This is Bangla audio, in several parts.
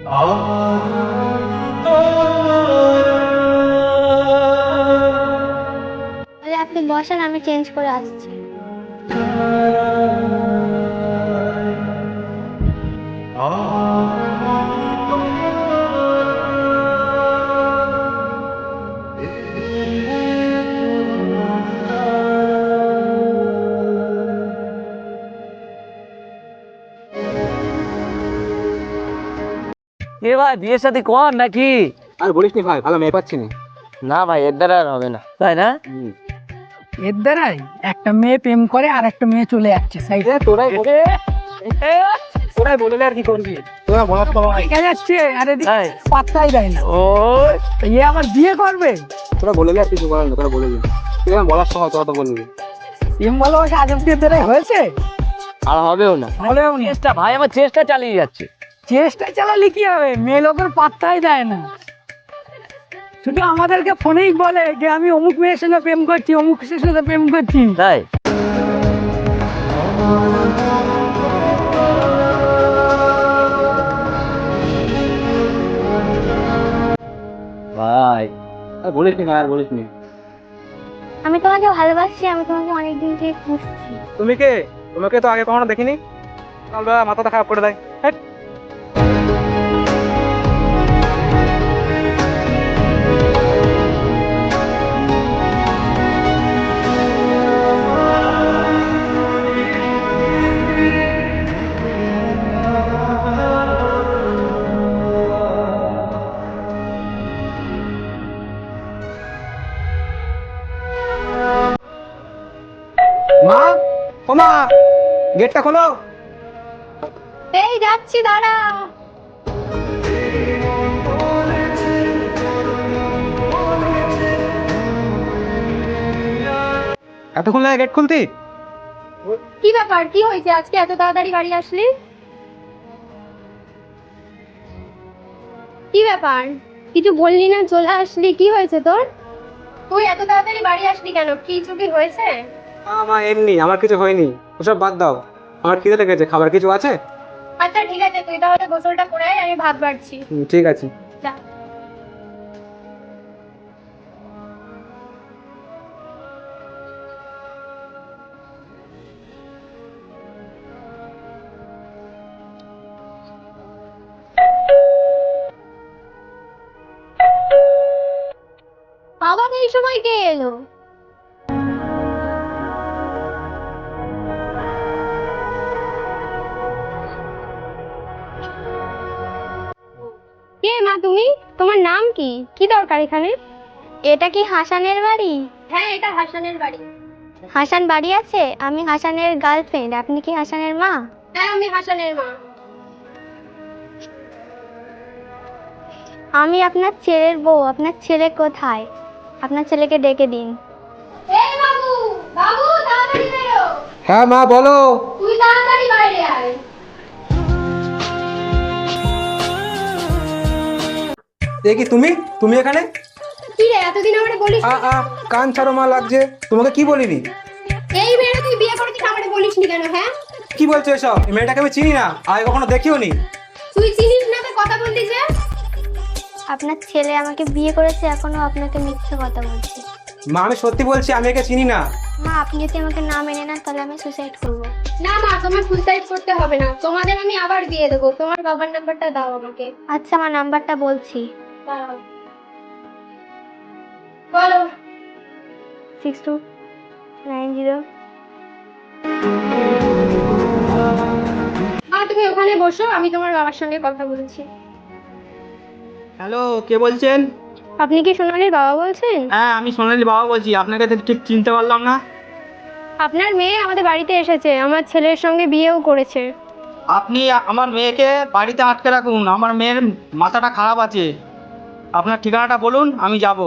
তাহলে আপনি বসেন, আমি চেঞ্জ করে আসছি। এ ভাই বিয়ে শাদী কর নাকি? আর বলিস নি ভাই, ভালো মেয়ে পাচ্ছি না। না ভাই এর দ্বারা আর হবে না, তাই না? এর দ্বারাই একটা মেয়ে প্রেম করে আর একটা মেয়ে চলে যাচ্ছে সাইডে। তোরাই বললে আর কি করবি, তোরা বলার তো ভাই। দেখা যাচ্ছে আর এদিকে তাই? পাত্তাই দেয় না। ও এ আমার বিয়ে করবে, তোরা বললে আর কিছু করার না, তোরা বলে দিবি। তুই আমার বলার সময় তোরা তো বলবি। প্রেম ভালোবাসা আজব দিয়ে দ্বারাই হয়েছে, আর হবেও না। হলেও না। চেষ্টা ভাই, আমার চেষ্টা চালিয়ে যাচ্ছে। চেষ্টা চালালে কি হবে, মেয়ে লোকের পাত্তাই দেয় না। শুধু আমাদেরকে ফোনেই বলে যে আমি অমুক মেয়ের সঙ্গে প্রেম করছি, অমুক মেয়ের সঙ্গে প্রেম করছি। তাই? ভাই আর বলিস নি ভাই, আর বলিস নি। আমি তোমাকে ভালোবাসি, আমি তোমাকে অনেকদিন থেকে খুঁজছি। তুমি কে? তোমাকে তো আগে কখনো দেখিনি। তাহলে মাথাটা খারাপ করে দেয়। হেট। মা, ও মা, গেটটা খোলো। এই যাচ্ছি, দাঁড়া। এতক্ষণ লাগে গেট খুলতি? কি ব্যাপার, কি হয়েছে আজকে এত তাড়াতাড়ি বাড়ি আসলি? কি ব্যাপার, কিছু বললি না, চলে আসলি, কি হয়েছে তোর? তুই এত তাড়াতাড়ি বাড়ি আসলি কেন, কিছু কি হয়েছে? মা এমনি, আমার কিছু হয়নি। ওসব বাদ দাও, আমার খিদে লেগেছে, খাবার কিছু আছে? আচ্ছা ঠিক আছে, তুই তাহলে গোসলটা করে আয়, আমি ভাত বাড়ছি। ঠিক আছে। যা। আবার এই সময় কে এলো? কে মা তুমি? তোমার নাম কি? কি দরকার এখানে? এটা কি হাসানের বাড়ি? হ্যাঁ, এটা হাসানের বাড়ি। হাসান বাড়ি আছে? আমি হাসানের গার্লফ্রেন্ড, আপনি কি হাসানের মা? হ্যাঁ, আমি হাসানের মা। আমি আপনার ছেলের বউ, আপনার ছেলে কোথায়? আপনার ছেলেকে ডেকে দিন। এই বাবু, বাবু তাড়াতাড়ি বেরো। হ্যাঁ মা বলো। তুই তাড়াতাড়ি বাইরে আয়। দেখি তুমি, তুমি এখানে? কি রে, এতদিন আমারে বলিস আ আ কান ছাড়ো মা, লাগছে। তোমাকে কি বলিনি? এই মেয়েটা তুই বিয়ে করেছিস, আমারে বলিসনি কেন? হ্যাঁ, কি বলছো এসব? এই মেয়েটাকে আমি চিনি না, আগে কখনো দেখিও নি। তুই চিনিস না তো কথা বলতিস যে? আপনার ছেলে আমাকে বিয়ে করেছে, এখনো আপনাকে মিথ্যে কথা বলছে। মা আমি সত্যি বলছি, আমি একে চিনি না। মা, আপনি যদি আমাকে না মেনে নেন তাহলে আমি সুসাইড করব। না মা, তোমার সুসাইড করতে হবে না, তোমাদের আমি আবার দিয়ে দেবো। তোমার বাবার নাম্বারটা দাও আমাকে। আচ্ছা, আমার নাম্বারটা বলছি। দাও। বলো। 6290। মা তুমি ওখানে বসো, আমি তোমার বাবার সঙ্গে কথা বলছি। হ্যালো, কে বলছেন? আপনি কি সোনালীর বাবা বলছেন? হ্যাঁ, আমি সোনালীর বাবা বলছি। আপনাকে তো ঠিক চিনতে পারলাম না। আপনার মেয়ে আমাদের বাড়িতে এসেছে, আমার ছেলের সঙ্গে বিয়েও করেছে। আপনি আমার মেয়েকে বাড়িতে আটকে রাখুন, আমার মেয়ের মাথাটা খারাপ আছে। আপনার ঠিকানাটা বলুন, আমি যাব।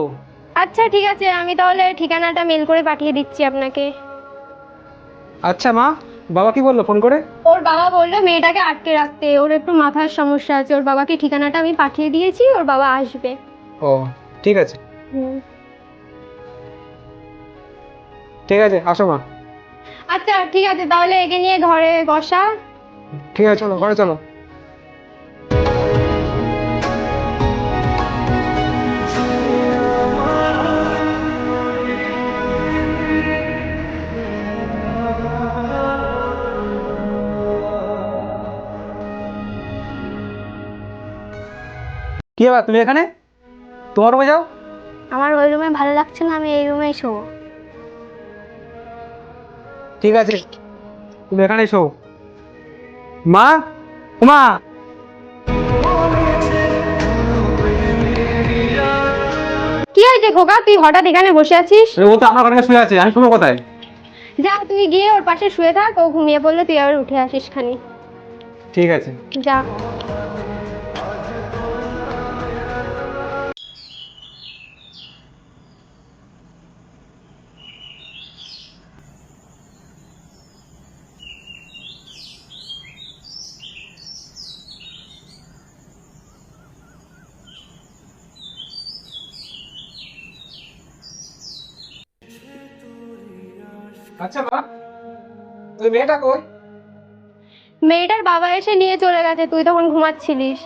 আচ্ছা ঠিক আছে, আমি তাহলে ঠিকানাটা মেল করে পাঠিয়ে দিচ্ছি আপনাকে। আচ্ছা মা, বাবা কি বললো ফোন করে? ওর বাবা বললো মেয়েটাকে আটকে রাখতে, ওর একটু মাথার সমস্যা আছে। ওর বাবাকে ঠিকানাটা আমি পাঠিয়ে দিয়েছি, ওর বাবা আসবে। ও ঠিক আছে। ঠিক আছে, আসো মা। আচ্ছা ঠিক আছে, তাহলে একে নিয়ে ঘরে বসা। ঠিক আছে, চলো ঘরে চলো। কি ব্যাপার তুমি এখানে? তোমার রুমে যাও। আমার ওই রুমে ভালো লাগছে না, আমি এই রুমেই শোবো। ঠিক আছে, তুমি এখানেই শো। মা, মা। কি হয়েছে খোকা, তুই হঠাৎ এখানে বসে আছিস? ও তো আমার ঘরে শুয়ে আছে, আমি শোবো কোথায়? যা, তুই গিয়ে ওর পাশে শুয়ে থাক, ও ঘুমিয়ে পড়লে তুই আবার উঠে আসিস খানি। ঠিক আছে। যা। আচ্ছা মা, ওই মেয়েটা কই? মেয়েটার বাবা এসে নিয়ে চলে গেছে, তুই তখন ঘুমাচ্ছিলিস।